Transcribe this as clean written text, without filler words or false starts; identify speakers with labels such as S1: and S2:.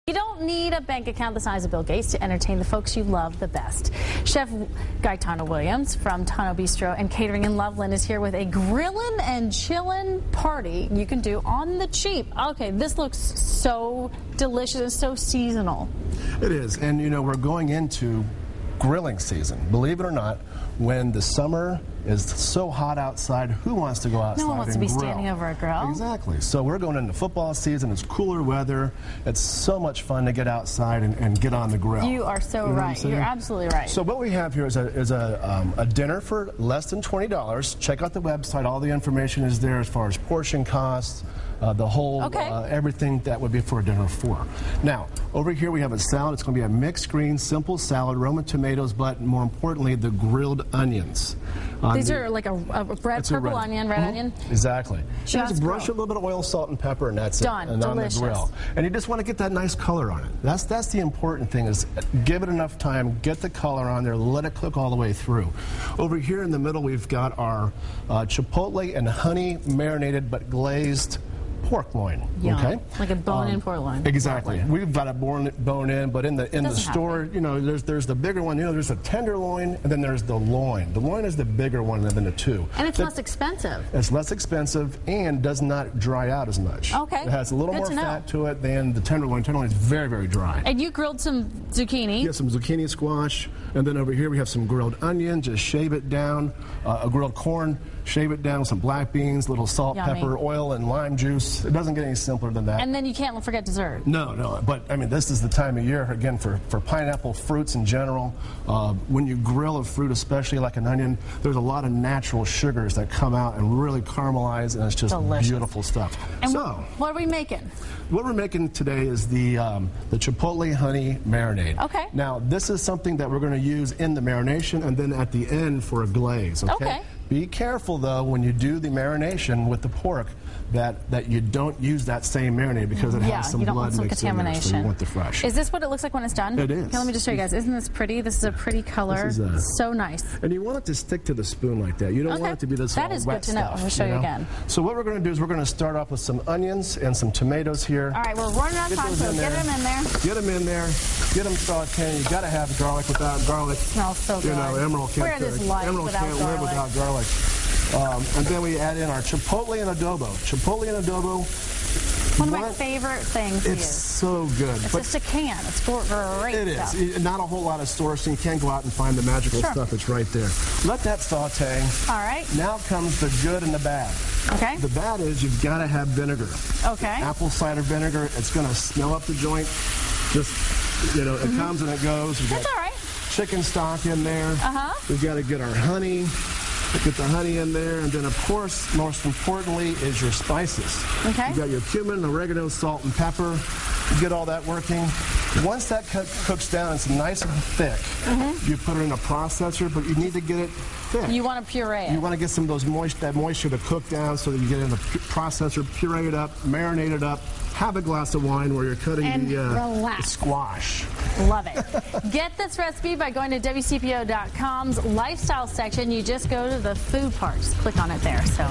S1: You don't need a bank account the size of Bill Gates to entertain the folks you love the best. Chef Tano Williams from Tano Bistro and Catering in Loveland is here with a grillin' and chillin' party you can do on the cheap. Okay, this looks so delicious and so seasonal.
S2: It is, and you know, we're going into grilling season. Believe it or not, when the summer is so hot outside, who wants to go outside and grill?
S1: No one wants to be standing over a grill.
S2: Exactly. So we're going into football season. It's cooler weather. It's so much fun to get outside and get on the grill.
S1: You are so right. You're absolutely right.
S2: So what we have here is a dinner for less than $20. Check out the website. All the information is there as far as portion costs, the whole, everything that would be for a dinner of 4. Now, over here we have a salad. It's going to be a mixed green, simple salad, Roman tomatoes, but more importantly, the grilled onions.
S1: These are like a red, purple onion, red onion?
S2: Exactly.
S1: Just
S2: brush a little bit of oil, salt, and pepper, and that's
S1: done.
S2: it. And
S1: delicious.
S2: On the grill. And you just want to get that nice color on it. That's the important thing, is give it enough time, get the color on there, let it cook all the way through. Over here in the middle, we've got our chipotle and honey marinated but glazed pork loin.
S1: Yum.
S2: Okay,
S1: like a bone-in pork loin.
S2: Exactly. We've got a bone-in, but in the store, you know, there's the bigger one. You know, there's a tenderloin, and then there's the loin. The loin is the bigger one than the two.
S1: And it's less expensive.
S2: It's less expensive and does not dry out as much.
S1: Okay.
S2: It has a little more fat to it than the tenderloin. Tenderloin is very, very dry.
S1: And you grilled some zucchini.
S2: Yeah, some zucchini squash, and then over here we have some grilled onion. Just shave it down. A grilled corn. Shave it down with some black beans, little salt, pepper, oil, and lime juice. It doesn't get any simpler than that.
S1: And then you can't forget dessert.
S2: No. But, I mean, this is the time of year, again, for pineapple, fruits in general. When you grill a fruit, especially like an onion, there's a lot of natural sugars that come out and really caramelize, and it's just beautiful stuff.
S1: And so, what are we making?
S2: What we're making today is the chipotle honey marinade.
S1: Okay.
S2: Now, this is something that we're going to use in the marination and then at the end for a glaze. Okay. Be careful, though, when you do the marination with the pork that you don't use that same marinade because it has some blood mixed in there, so you want the fresh.
S1: Is this what it looks like when it's done?
S2: It is.
S1: Okay, let me just show you guys. Isn't this pretty? This is a pretty color. So nice.
S2: And you want it to stick to the spoon like that. You don't want it to be this
S1: That is
S2: wet
S1: good to know.
S2: stuff,
S1: Let me show you again.
S2: So what we're going to do is we're going to start off with some onions and some tomatoes here.
S1: All right, we're running out of time, so get them in there.
S2: Get them in there. Get them sauteing. You got to have garlic. Without garlic,
S1: smells so good.
S2: You know, Emerald can't live without garlic. And then we add in our chipotle and adobo. Chipotle and adobo.
S1: One of my favorite things.
S2: It's so good.
S1: It's just a can. It's great.
S2: It is. Not a whole lot of sourcing. You can't go out and find the magical stuff. It's right there. Let that saute.
S1: All right.
S2: Now comes the good and the bad.
S1: Okay.
S2: The bad is you've got to have vinegar.
S1: Okay.
S2: Apple cider vinegar. It's going to smell up the joint. Just, you know, it comes and it goes.
S1: That's all right.
S2: Chicken stock in there. We've got to get our honey. Get the honey in there, and then, of course, most importantly, is your spices.
S1: Okay.
S2: You got your cumin, oregano, salt, and pepper. You get all that working. Once that cooks down, it's nice and thick. You put it in a processor, but you need to get it thick.
S1: You want to puree it.
S2: You want to get some of those moisture to cook down so that you get it in the processor, puree it up, marinate it up. Have a glass of wine where you're cutting the squash.
S1: Love it. Get this recipe by going to WCPO.com's lifestyle section. You just go to the food part. Just click on it there. So.